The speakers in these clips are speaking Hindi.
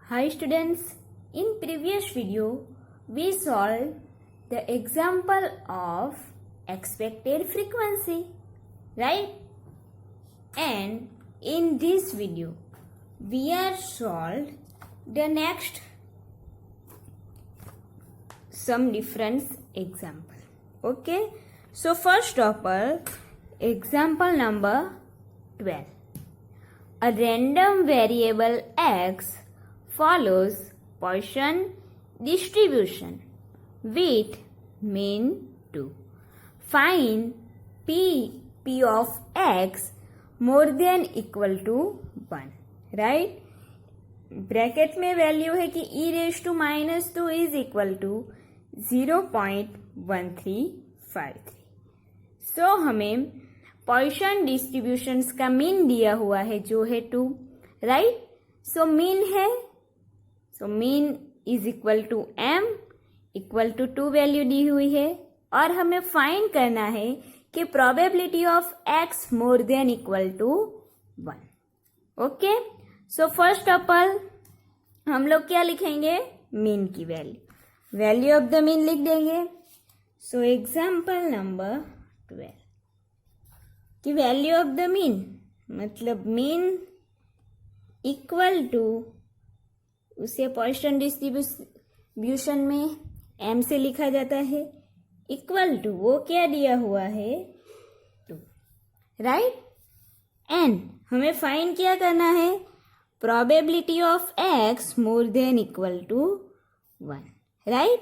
Hi students, in previous video we solved the example of expected frequency, right? And in this video we are solved the next some difference example. Okay, so first of all, example number 12. A random variable x follows Poisson distribution with mean 2. Find p of x more than equal to 1. Right, bracket में वैल्यू है कि e raise to minus 2 is equal to 0.1353. So हमें पॉइसन डिस्ट्रीब्यूशंस का मीन दिया हुआ है जो है 2, राइट. सो मीन है, so mean is equal to m equal to 2 value दी हुई है और हमें फाइंड करना है कि probability of x more than equal to 1. Okay, so first of all हम लोग क्या लिखेंगे, मीन की वैल्यू ऑफ द मीन लिख देंगे. सो एग्जाम्पल नंबर 12 की वैल्यू ऑफ द मीन मतलब मीन इक्वल टू, उसे पॉइसन डिस्ट्रीब्यूशन में m से लिखा जाता है, इक्वल टू वो क्या दिया हुआ है 2, राइट. एंड हमें फाइंड क्या करना है, probability of x more than equal to 1, right.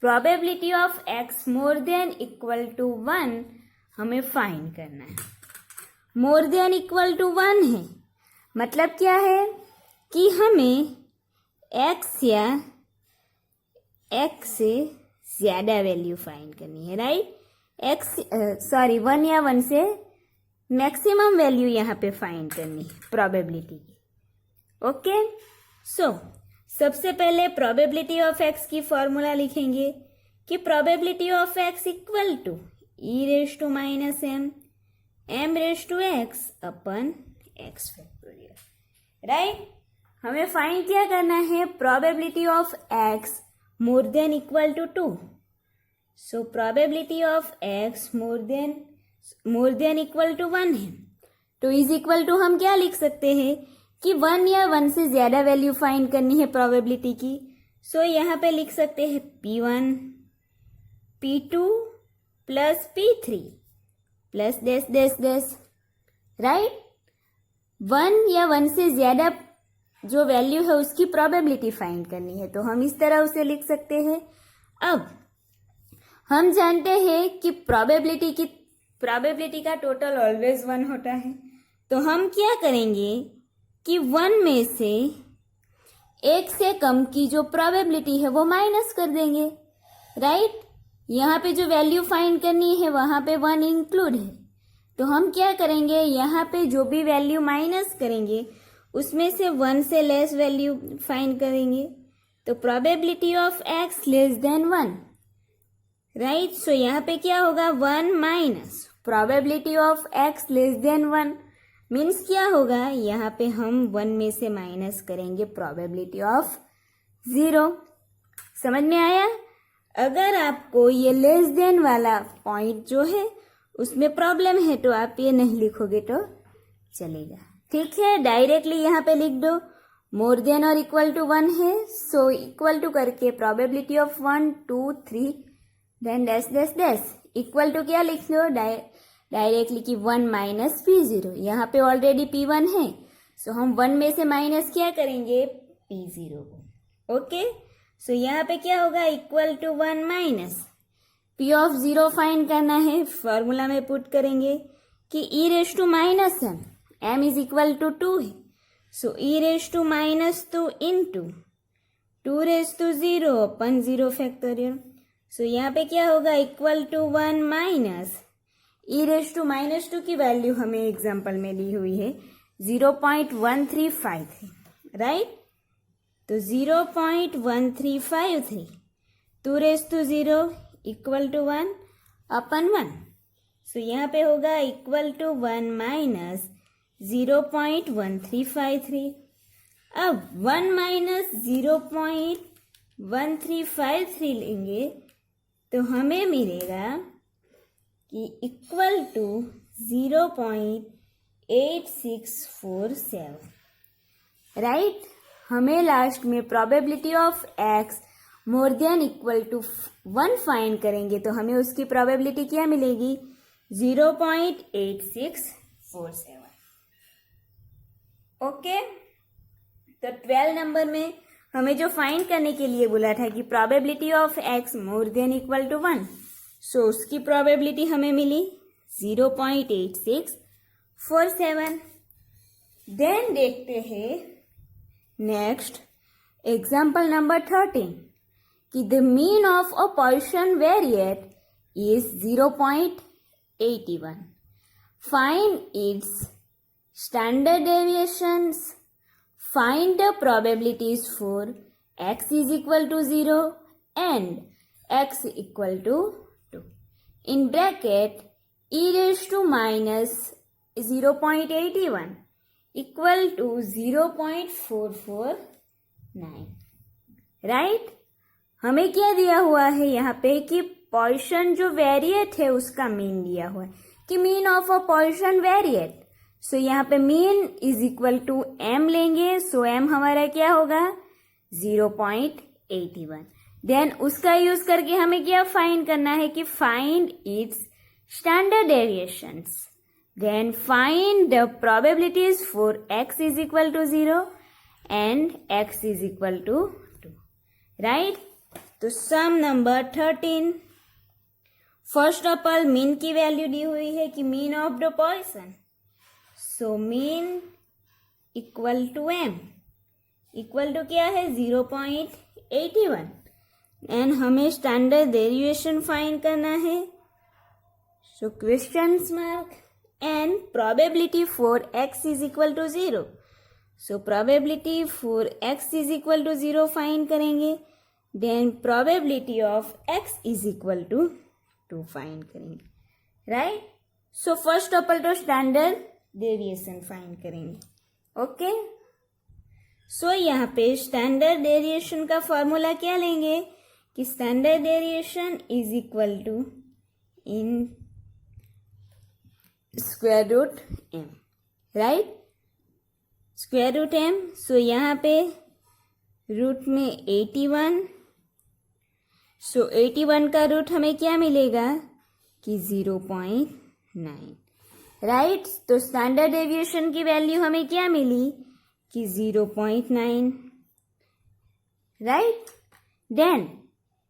Probability of x more than equal to 1 हमें फाइंड करना है. मोर देन इक्वल टू 1 है मतलब क्या है कि हमें x या x से ज्यादा वैल्यू फाइंड करनी है, राइट. 1 या 1 से मैक्सिमम वैल्यू यहाँ पे फाइंड करनी है प्रोबेबिलिटी की. ओके, सो सबसे पहले प्रोबेबिलिटी ऑफ x की फॉर्मूला लिखेंगे कि probability of x equal to e raise to minus m raise to x upon x factorial, right. हमें फाइंड क्या करना है, probability of x more than equal to 2. So probability of x more than equal to 1 है तो इज इक्वल टू हम क्या लिख सकते हैं कि 1 या 1 से ज्यादा वैल्यू फाइंड करनी है प्रोबेबिलिटी की. सो यहाँ पे लिख सकते हैं p1 p2 plus p3 plus देस, राइट. 1 या 1 से ज्यादा जो वैल्यू है उसकी प्रोबेबिलिटी फाइंड करनी है तो हम इस तरह उसे लिख सकते हैं. अब हम जानते हैं कि प्रोबेबिलिटी का टोटल ऑलवेज 1 होता है तो हम क्या करेंगे कि 1 में से 1 से कम की जो प्रोबेबिलिटी है वो माइनस कर देंगे, राइट. यहाँ पे जो वैल्यू फाइंड करनी है वहां पे 1 इंक्लूड है तो हम क्या करेंगे, यहाँ पे जो भी वैल्यू माइनस करेंगे उसमें से 1 से लेस वैल्यू फाइंड करेंगे तो probability of x less than 1, right. So यहाँ पे क्या होगा, 1 minus probability of x less than 1 means क्या होगा, यहाँ पे हम 1 में से माइनस करेंगे प्रोबेबिलिटी ऑफ 0. समझ में आया. अगर आपको ये लेस देन वाला पॉइंट जो है उसमें प्रॉब्लम है तो आप ये नहीं लिखोगे तो चलेगा, ठीक है. डायरेक्टली यहाँ पे लिख दो, मोर देन और इक्वल टू 1 है सो इक्वल टू करके probability of 1 2 3 then dash equal to क्या लिख दो डायरेक्टली कि 1 माइनस p0. यहाँ पे ऑलरेडी p1 है सो हम 1 में से माइनस क्या करेंगे p0 को. ओके, सो यहाँ पे क्या होगा, equal to 1 minus p of 0 find करना है. फॉर्मूला में पुट करेंगे कि e raise to minus m is equal to 2 है so e raise to minus 2 into 2 raise to 0 upon 0 factorial. So यहाँ पे क्या होगा, equal to 1 minus e raise to minus 2 की वैल्यू हमें एग्जाम्पल में दी हुई है 0.1353, राइट. तो 0.1353 2 raise to 0 equal to 1 upon 1. सो यहाँ पे होगा इक्वल टू 1 माइनस 0.1353. अब 1 माइनस 0.1353 लेंगे तो हमें मिलेगा कि इक्वल टू 0.8647, राइट। हमें लास्ट में probability of x more than equal to 1 find करेंगे तो हमें उसकी प्रोबेबिलिटी क्या मिलेगी, 0.8647। ओके, तो 12 नंबर में हमें जो फाइंड करने के लिए बोला था कि probability of x more than equal to 1, so उसकी प्रोबेबिलिटी हमें मिली 0.8647। देन देखते हैं नेक्स्ट एग्जाम्पल नंबर 13 कि the mean of a Poisson variate is 0.81, find its standard deviations, find the probabilities for x is equal to 0 and x equal to 2. In bracket, e raised to minus 0.81 equal to 0.449. Right, हमें क्या दिया हुआ है यहाँ पे कि पोर्शन जो वेरिएट है उसका मीन दिया हुआ है कि mean of a Poisson variate. So यहाँ पे mean is equal to m लेंगे, सो m हमारा क्या होगा 0.81। देन उसका यूज करके हमें क्या फाइंड करना है कि find its standard deviations, then find the probabilities for x is equal to 0 and x is equal to 2, right. तो sum number 13, first of all mean की वैल्यू दी हुई है कि mean of the Poisson, so mean equal to m, equal to क्या है 0.81 एंड हमें स्टैंडर्ड डेरिवेशन फाइंड करना है, so question mark and probability for x is equal to 0, so probability for x is equal to 0 find करेंगे, then probability of x is equal to 2 find करेंगे, right. So first of all तो स्टैंडर्ड डेविएशन फाइंड करेंगे। ओके, सो यहाँ पे स्टैंडर्ड डेविएशन का फॉर्मूला क्या लेंगे कि standard deviation is equal to in square root m, right, square root m। सो यहाँ पे रूट में 81, सो 81 का रूट हमें क्या मिलेगा कि 0.9, राइट। तो स्टैंडर्ड डेविएशन की वैल्यू हमें क्या मिली कि 0.9, राइट। देन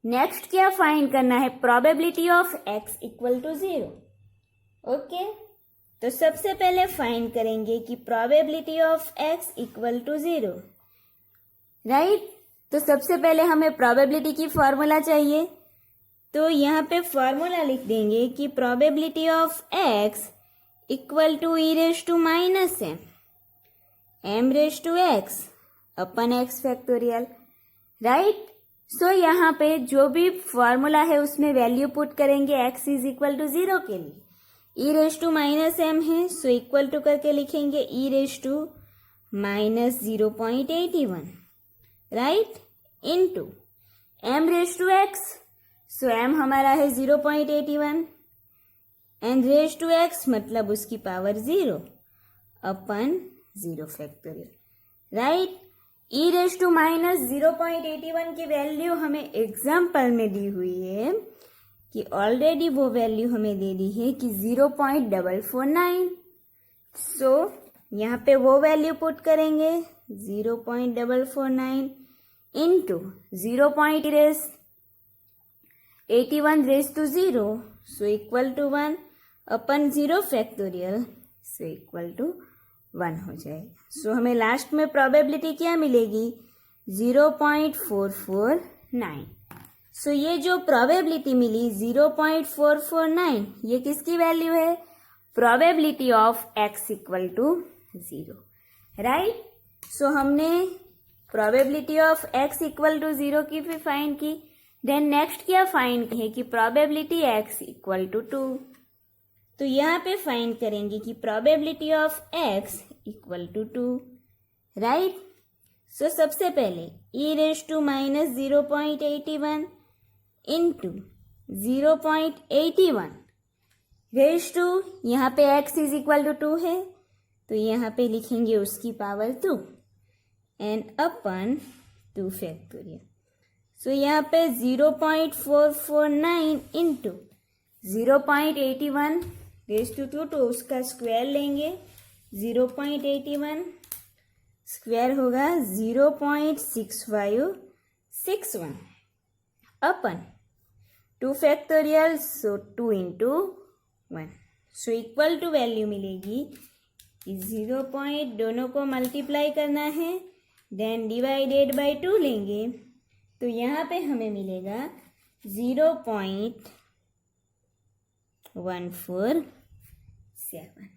नेक्स्ट क्या फाइंड करना है, probability of x equal to 0। Okay, तो सबसे पहले फाइंड करेंगे कि probability of x equal to 0, right. तो सबसे पहले हमें प्रोबेबिलिटी की फॉर्मूला चाहिए, तो यहाँ पे फॉर्मूला लिख देंगे कि probability of x equal to e raise to minus m raise to x upon x factorial, right. So यहाँ पे जो भी फॉर्मूला है उसमें वैल्यू पुट करेंगे x इज इक्वल टू 0 के लिए, e raise to minus m है, सो इक्वल टू करके लिखेंगे e raise to minus 0.81, right, into m raise to x, so m हमारा है 0.81 एंड रेज टू x मतलब उसकी power 0 upon 0 factorial, right. E raise to minus 0.81 की वैल्यू हमें एग्जाम्पल में दी हुई है कि ऑलरेडी वो वैल्यू हमें दे दी है कि 0.449, सो यहाँ पे वो वैल्यू पुट करेंगे 0.449 into 0.81 raise to 0, so equal to 1 upon 0 factorial, so equal to 1 हो जाएगा। सो हमें लास्ट में प्रोबेबिलिटी क्या मिलेगी 0.449। सो ये जो प्रोबेबिलिटी मिली 0.449 ये किसकी वैल्यू है, probability of x equal to 0, right. So हमने probability of x equal to 0 की भी फाइंड की। देन नेक्स्ट क्या फाइंड है कि प्रोबेबिलिटी x इक्वल टू 2, तो यहाँ पे फाइंड करेंगे कि probability of x equal to 2, right. So सबसे पहले e raise to minus 0.81 into 0.81 raise to, यहाँ पे x इज इक्वल टू 2 है तो यहाँ पे लिखेंगे उसकी power 2 and upon 2 factorial. So यहाँ पे 0.449 इंटू 0.81 रेज टू 2 तो उसका स्क्वायर लेंगे, 0.81 स्क्वायर होगा 0.6561 upon 2 factorial, so 2 into 1 so equal to value मिलेगी, 0 पॉइंट दोनों को मल्टीप्लाई करना है देन डिवाइडेड बाय 2 लेंगे तो यहाँ पे हमें मिलेगा 0.147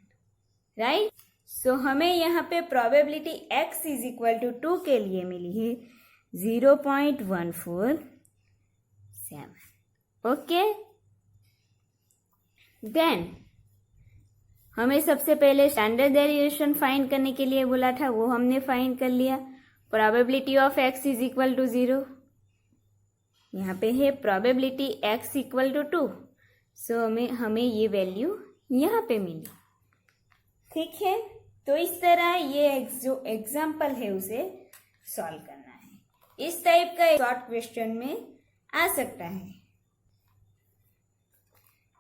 राइट। सो हमें यहाँ पे probability x is equal to 2 के लिए मिली है 0.147। ओके, देन हमें सबसे पहले स्टैंडर्ड डेरिवेशन फाइंड करने के लिए बोला था, वो हमने फाइंड कर लिया। Probability of x is equal to 0, यहाँ पे है probability x equal to 2, so हमें ये वैल्यू यहाँ पे मिली। ठीक है, तो इस तरह ये जो एग्जाम्पल है उसे सॉल्व करना है। इस टाइप का शॉर्ट क्वेश्चन में आ सकता है।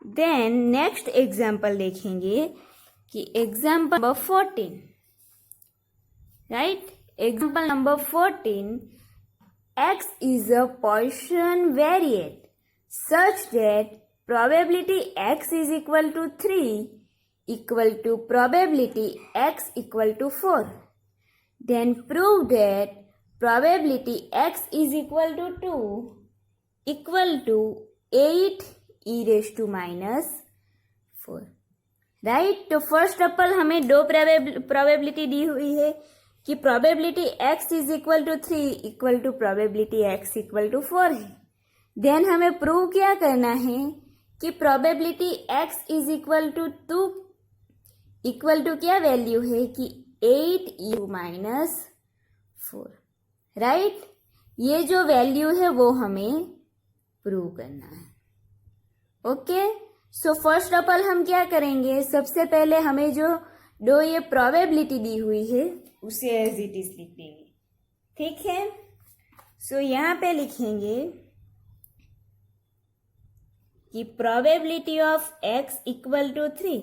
देन नेक्स्ट एग्जाम्पल देखेंगे कि example number 14 right. Example number 14, x is a Poisson variate such that probability x is equal to 3 equal to probability x equal to 4. Then prove that probability x is equal to 2 equal to 8 e raised to minus 4. Right, तो फर्स्ट ऑफ ऑल हमें दो प्रोबेबिलिटी दी हुई है कि probability x is equal to 3 equal to probability x equal to 4 है। देन हमें प्रूव क्या करना है कि probability x is equal to 2 equal to क्या वैल्यू है कि 8 e माइनस 4 राइट। ये जो वैल्यू है वो हमें प्रूव करना है। Okay, so first of all हम क्या करेंगे, सबसे पहले हमें जो दो ये प्रोबेबिलिटी दी हुई है उसे एज इट इज लिख देंगे। ठीक है, सो यहाँ पे लिखेंगे कि probability of x equal to 3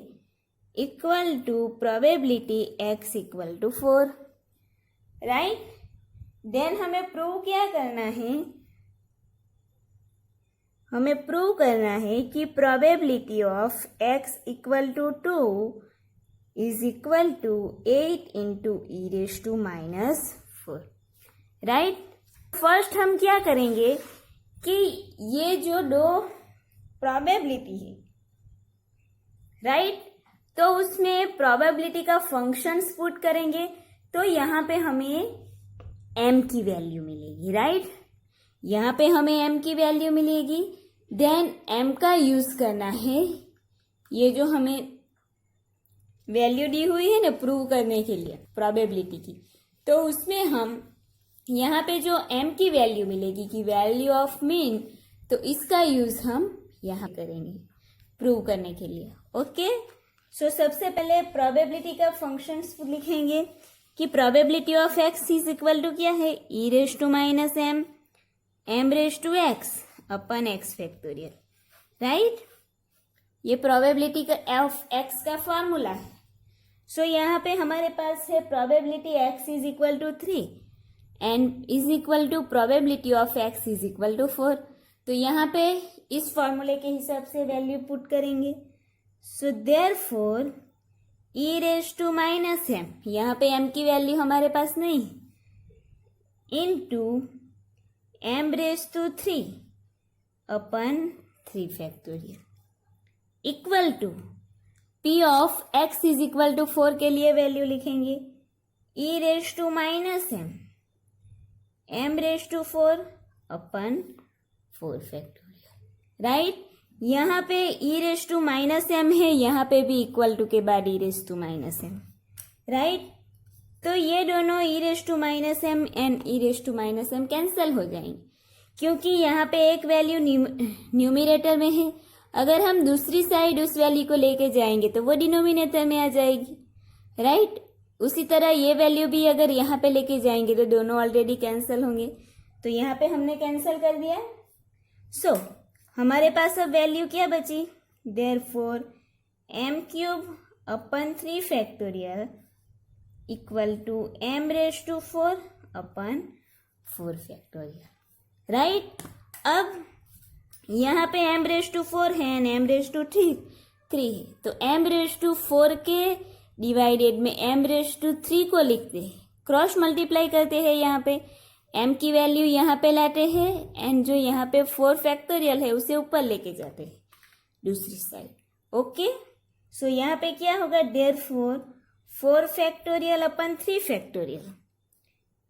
equal to probability x equal to 4 right. Then हमें प्रूव क्या करना है, हमें प्रूव करना है कि probability of x equal to 2 is equal to 8 into E raise to minus 4 right. First हम क्या करेंगे कि ये जो दो प्रोबेबिलिटी है राइट, तो उसमें प्रोबेबिलिटी का फंक्शंस पुट करेंगे तो यहाँ पे हमें m की वैल्यू मिलेगी राइट। यहाँ पे हमें m की वैल्यू मिलेगी। देन m का यूज करना है, ये जो हमें वैल्यू दी हुई है ना प्रूव करने के लिए प्रोबेबिलिटी की, तो उसमें हम यहाँ पे जो m की वैल्यू मिलेगी कि वैल्यू ऑफ मीन, तो इसका यूज हम यहाँ करेंगे प्रूव करने के लिए। ओके, सो सबसे पहले प्रोबेबिलिटी का फंक्शंस लिखेंगे कि probability of x is equal to क्या है, e raise to minus m raise to x upon x factorial right. ये प्रोबेबिलिटी का ऑफ x का फॉर्मूला है। सो यहाँ पे हमारे पास है probability x is equal to 3 and is equal to probability of x is equal to 4। तो यहाँ पे इस फॉर्मूले के हिसाब से वैल्यू पुट करेंगे। So therefore e raise to minus m, यहाँ पे m की वैल्यू हमारे पास नहीं, into m raise to 3 upon 3 factorial equal to p of x is equal to 4 के लिए वैल्यू लिखेंगे e raise to minus m raise to 4 upon 4 factorial right. यहाँ पे e raise to minus m है, यहाँ पे भी इक्वल टू के बाद e raise to minus m right. तो ये दोनों e raise to minus M and e raise to minus एम कैंसिल हो जाएंगे, क्योंकि यहाँ पे एक वैल्यू न्यूमिनेटर में है। अगर हम दूसरी साइड उस वैल्यू को लेके जाएंगे तो वो डिनोमिनेटर में आ जाएगी, राइट। उसी तरह ये वैल्यू भी अगर यहाँ पे लेके जाएंगे तो दोनों ऑलरेडी कैंसिल होंगे, तो यहाँ पे हमने कैंसिल कर दिया। सो हमारे पास अब वैल्यू क्या बची, therefore m cube upon 3 factorial equal to m raise to 4 upon 4 factorial, right. अब यहाँ पे m रेज टू 4 है एंड m रेज टू 3 है, तो m रेज टू 4 के डिवाइडेड में m रेज टू 3 को लिखते हैं, क्रॉस मल्टीप्लाई करते हैं, यहाँ पे m की वैल्यू यहाँ पे लाते हैं एंड जो यहाँ पे 4 फैक्टोरियल है उसे ऊपर लेके जाते हैं दूसरी साइड, ओके। सो यहाँ पे क्या होगा, therefore 4 factorial upon 3 factorial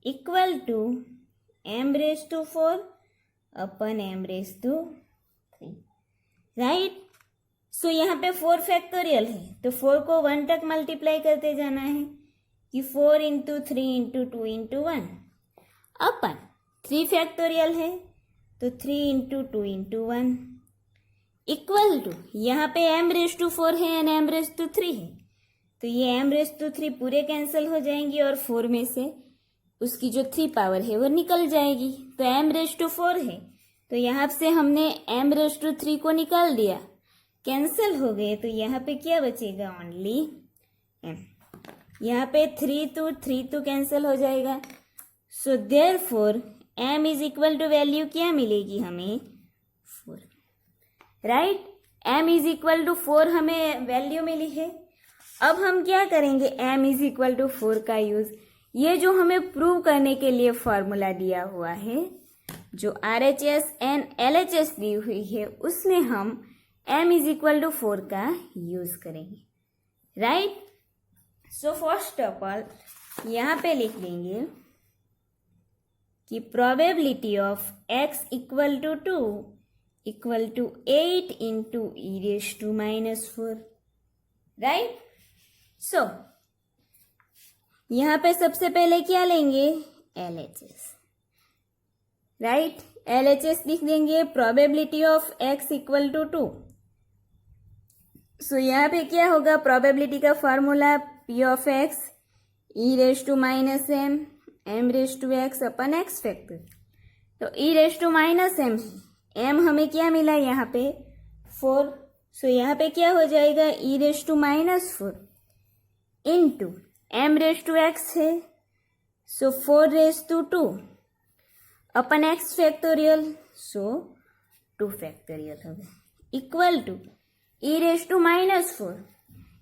equal to m raise to 4 upon m raise to 3, right. So यहाँ पे 4 फैक्टोरियल है तो 4 को 1 तक मल्टीप्लाई करते जाना है कि 4 इंटू 3 इंटू 2 इंटू 1 अपन 3 फैक्टोरियल है तो 3 इंटू 2 इंटू 1 इक्वल टू यहाँ पे m रेज टू 4 है एंड m रेज टू 3 है, तो ये m रेज टू 3 पूरे कैंसिल हो जाएंगी और 4 में से उसकी जो 3 पावर है वो निकल जाएगी, तो m रेज टू 4 है तो यहाँ से हमने m रेज टू 3 को निकाल दिया, कैंसिल हो गए, तो यहाँ पे क्या बचेगा, ओनली m। यहाँ पे 3 तो कैंसिल हो जाएगा, so therefore m is equal to value क्या मिलेगी हमें, 4, right. m is equal to 4 हमें वैल्यू मिली है। अब हम क्या करेंगे, m इज इक्वल टू 4 का यूज, ये जो हमें प्रूव करने के लिए फॉर्मूला दिया हुआ है, जो RHS एंड LHS दी हुई है, उसमें हम m इज इक्वल टू 4 का यूज करेंगे, right. So first of all यहाँ पे लिख देंगे कि probability of x equal to 2 equal to 8 into e raise to minus 4, right. So यहाँ पे सबसे पहले क्या लेंगे, LHS, राइट। LHS लिख देंगे probability of x equal to 2। So यहाँ पे क्या होगा, प्रोबेबिलिटी का formula p of x e raise to minus m raise to x upon x factor, तो e raise to minus m है, m हमें क्या मिला यहाँ पे 4, सो यहाँ पे क्या हो जाएगा, e raise to minus 4 into m raise to x है, so 4 raise to 2 upon x factorial, so 2 factorial हो गया, equal to e raise to minus 4।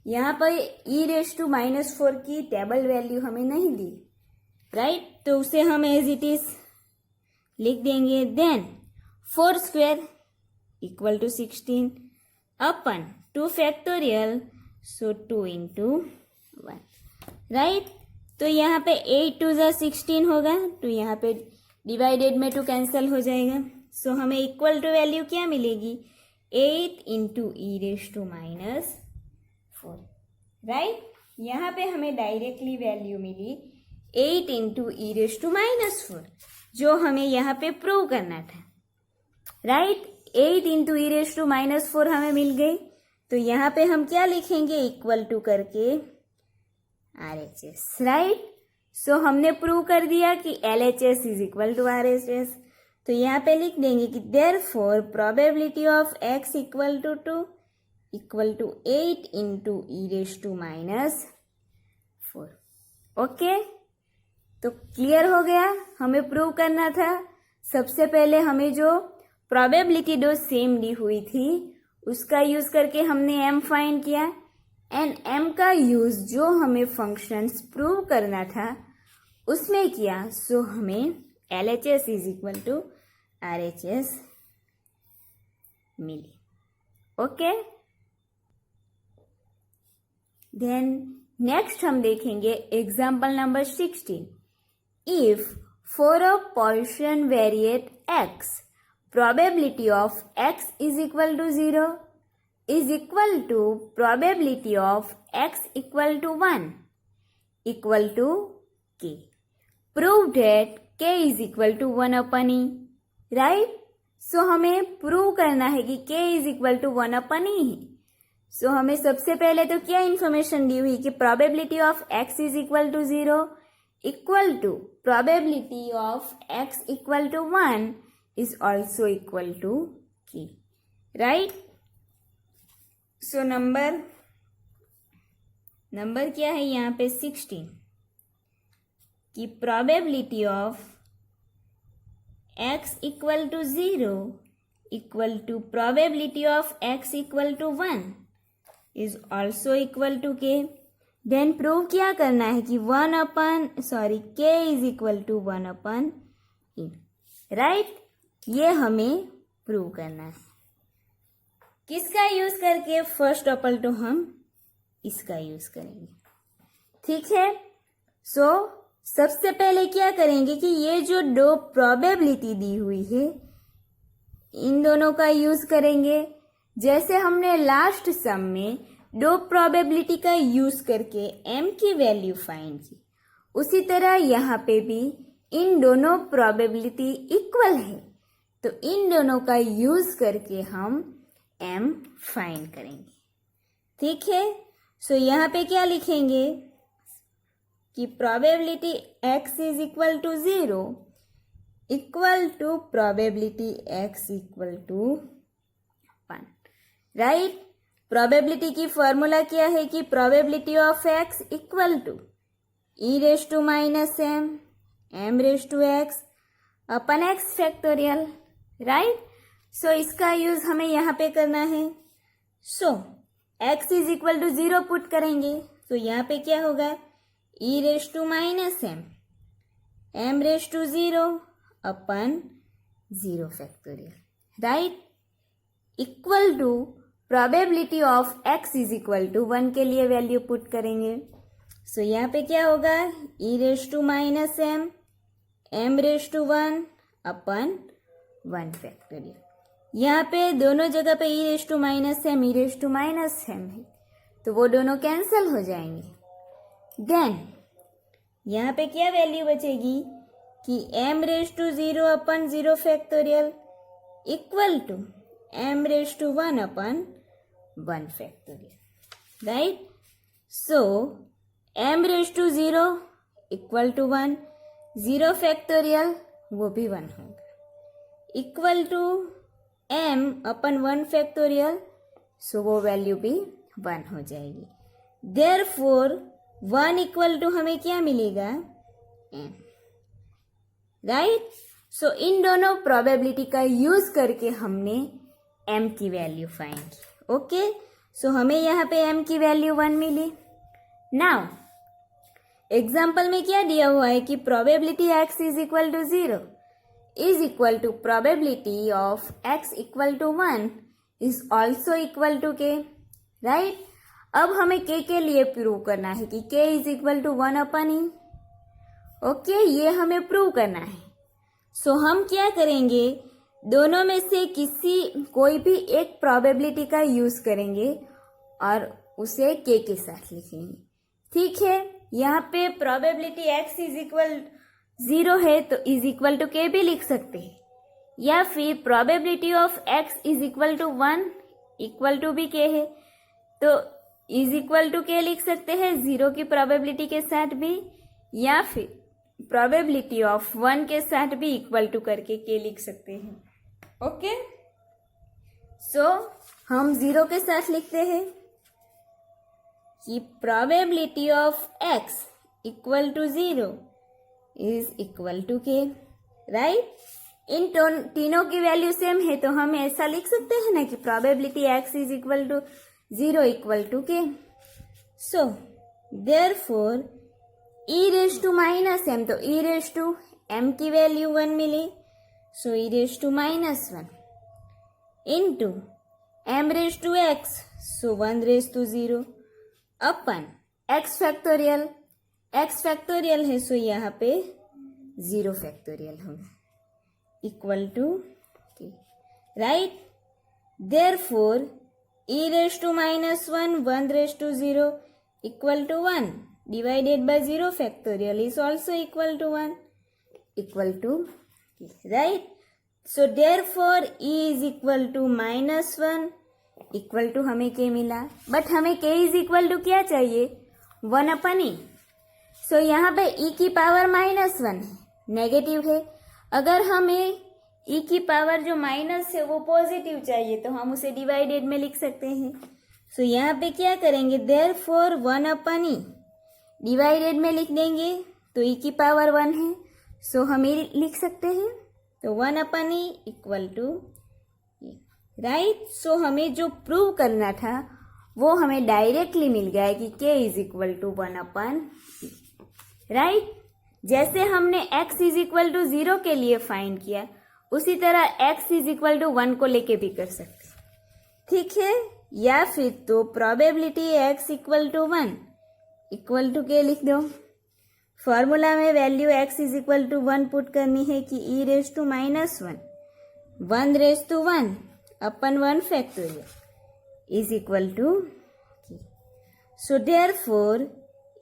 यहाँ पर e रेज टू माइनस 4 की टेबल वैल्यू हमें नहीं दी, राइट, तो उसे हम एज इट इज लिख देंगे। Then 4 square equal to 16 upon 2 factorial, so 2 into 1, right. तो यहाँ पे 8 टू 16 होगा, तो यहाँ पे डिवाइडेड में 2 कैंसिल हो जाएगा, सो हमें इक्वल टू वैल्यू क्या मिलेगी, 8 into E raise to minus 4, right. यहाँ पे हमें डायरेक्टली वैल्यू मिली 8 into E raise to minus 4, जो हमें यहाँ पे प्रूव करना था, right. 8 into E raise to minus 4 हमें मिल गई, तो यहाँ पे हम क्या लिखेंगे, इक्वल टू करके RHS, राइट। सो हमने प्रूव कर दिया कि LHS is equal to RHS, तो यहाँ पे लिख देंगे कि therefore probability of x equal to 2 equal to 8 into E raise to minus 4, okay. तो क्लियर हो गया, हमें प्रूव करना था। सबसे पहले हमें जो प्रोबेबिलिटी दो सेम दी हुई थी उसका यूज करके हमने m फाइंड किया, एंड m का यूज जो हमें फंक्शंस प्रूव करना था उसमें किया, सो हमें LHS is equal to RHS मिली, ओके। देन नेक्स्ट हम देखेंगे example number 16। If for a Poisson variate x, probability of x is equal to 0 is equal to probability of x equal to 1 equal to k. Prove that k is equal to 1 upon e. Right? So हमें प्रूव करना है कि k is equal to 1 upon e है. So हमें सबसे पहले तो क्या इंफॉर्मेशन दी हुई कि probability of x is equal to 0 equal to probability of x equal to 1 is also equal to k. Right? So number क्या है यहाँ पे 16 कि probability of x equal to 0 equal to probability of x equal to 1 is also equal to k. Then prove क्या करना है कि k is equal to 1 upon e. Right? ये हमें प्रूव करना है. किसका यूज करके? फर्स्ट ऑफ ऑल तो हम इसका यूज करेंगे. ठीक है? सो सबसे पहले क्या करेंगे कि ये जो दो प्रोबेबिलिटी दी हुई है इन दोनों का यूज करेंगे. जैसे हमने लास्ट सम में दो प्रोबेबिलिटी का यूज करके m की वैल्यू फाइंड की, उसी तरह यहाँ पे भी इन दोनों प्रोबेबिलिटी इक्वल है तो इन दोनों का यूज करके हम m फाइंड करेंगे. ठीक है? सो यहाँ पे क्या लिखेंगे कि probability x is equal to 0 equal to probability x equal to 1. Right? Probability की फॉर्मूला क्या है कि probability of x equal to e raise to minus m raise to x upon x factorial. Right? So इसका यूज हमें यहाँ पे करना है. So x is equal to 0 put करेंगे तो यहाँ पे क्या होगा e raise to minus m raise to 0 upon 0 factorial. Right? Equal to probability of x is equal to 1 के लिए वैल्यू पुट करेंगे. सो यहाँ पे क्या होगा e raise to minus m raise to 1 upon 1 factorial. यहाँ पे दोनों जगह पे e raise to minus m है तो वो दोनों कैंसिल हो जाएंगे. देन यहाँ पे क्या वैल्यू बचेगी कि m raise to 0 upon 0 factorial equal to m raise to 1 upon 1 factorial. Right? So m raise to 0 equal to 1, 0 factorial वो भी 1 होगा equal to m upon 1 factorial. So वो वैल्यू भी 1 हो जाएगी. देयरफॉर 1 इक्वल टू हमें क्या मिलेगा m. राइट? सो इन दोनों प्रोबेबिलिटी का यूज करके हमने m की वैल्यू फाइंड की. ओके? सो हमें यहाँ पे m की वैल्यू 1 मिली. नाउ एग्जाम्पल में क्या दिया हुआ है कि probability x is equal to 0 is equal to probability of x equal to 1 is also equal to k. Right? अब हमें k के लिए प्रूव करना है कि k is equal to 1 upon e. Okay? ये हमें प्रूव करना है. सो हम क्या करेंगे दोनों में से कोई भी एक प्रोबेबिलिटी का यूज करेंगे और उसे k के साथ लिखेंगे. ठीक है? यहाँ पे प्रोबेबिलिटी x इज इक्वल 0 है तो इज इक्वल टू k भी लिख सकते हैं या फिर probability of x is equal to 1 equal to भी k है तो इज इक्वल टू k लिख सकते हैं 0 की प्रोबेबिलिटी के साथ भी या फिर प्रोबेबिलिटी ऑफ 1 के साथ भी इक्वल टू करके k लिख सकते हैं. ओके? सो हम 0 के साथ लिखते हैं कि probability of x equal to 0 is equal to k. Right? इन तीनों की वैल्यू सेम है तो हम ऐसा लिख सकते हैं ना कि probability x is equal to 0 equal to k. So therefore e raise to minus m तो e रेज टू m की वैल्यू 1 मिली. So e raise to minus 1 into m raise to x so 1 raise to 0 upon x factorial है सो यहाँ पे 0 फैक्टोरियल होगा equal to k. Right? Therefore e raise to minus 1 1 raise to 0 equal to 1 divided by 0 factorial is also equal to 1 equal to right. So therefore e is equal to -1 equal to हमें के मिला, बट हमें के इज इक्वल टू क्या चाहिए 1/e. सो यहाँ पे e की पावर -1 है, नेगेटिव है. अगर हमें e की पावर जो माइनस है वो पॉजिटिव चाहिए तो हम उसे डिवाइडेड में लिख सकते हैं. सो यहाँ पे क्या करेंगे, देयरफॉर 1/e डिवाइडेड में लिख देंगे तो e की पावर 1 है. सो हम लिख सकते हैं तो 1/e इक्वल टू राइट. सो हमें जो प्रूव करना था वो हमें डायरेक्टली मिल गया कि k is equal to 1/e right. जैसे हमने x इज इक्वल टू 0 के लिए फाइंड किया उसी तरह x इज इक्वल टू 1 को लेके भी कर सकते, ठीक है. या फिर तो probability x equal to 1 equal to K लिख दो. फॉर्मूला में value x is equal to 1 put करनी है कि e raise to -1 1 raise to 1 upon 1 factorial is equal to. So therefore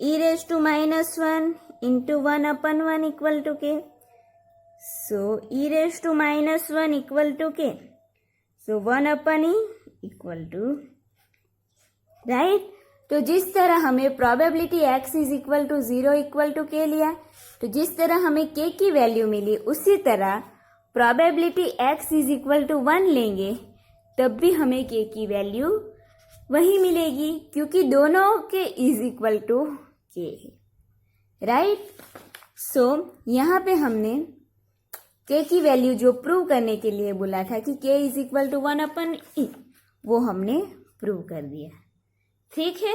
e raise to -1 into 1/1 equal to K. So e raise to -1 equal to K. So 1/e equal to right. तो जिस तरह हमें probability x is equal to 0 equal to K लिया, तो जिस तरह हमें k की वैल्यू मिली उसी तरह probability x is equal to 1 लेंगे तब भी हमें k की वैल्यू वही मिलेगी क्योंकि दोनों के इज इक्वल टू k है राइट. सो यहाँ पे हमने k की वैल्यू जो प्रूव करने के लिए बोला था कि k is equal to 1/e वो हमने प्रूव कर दिया, ठीक है.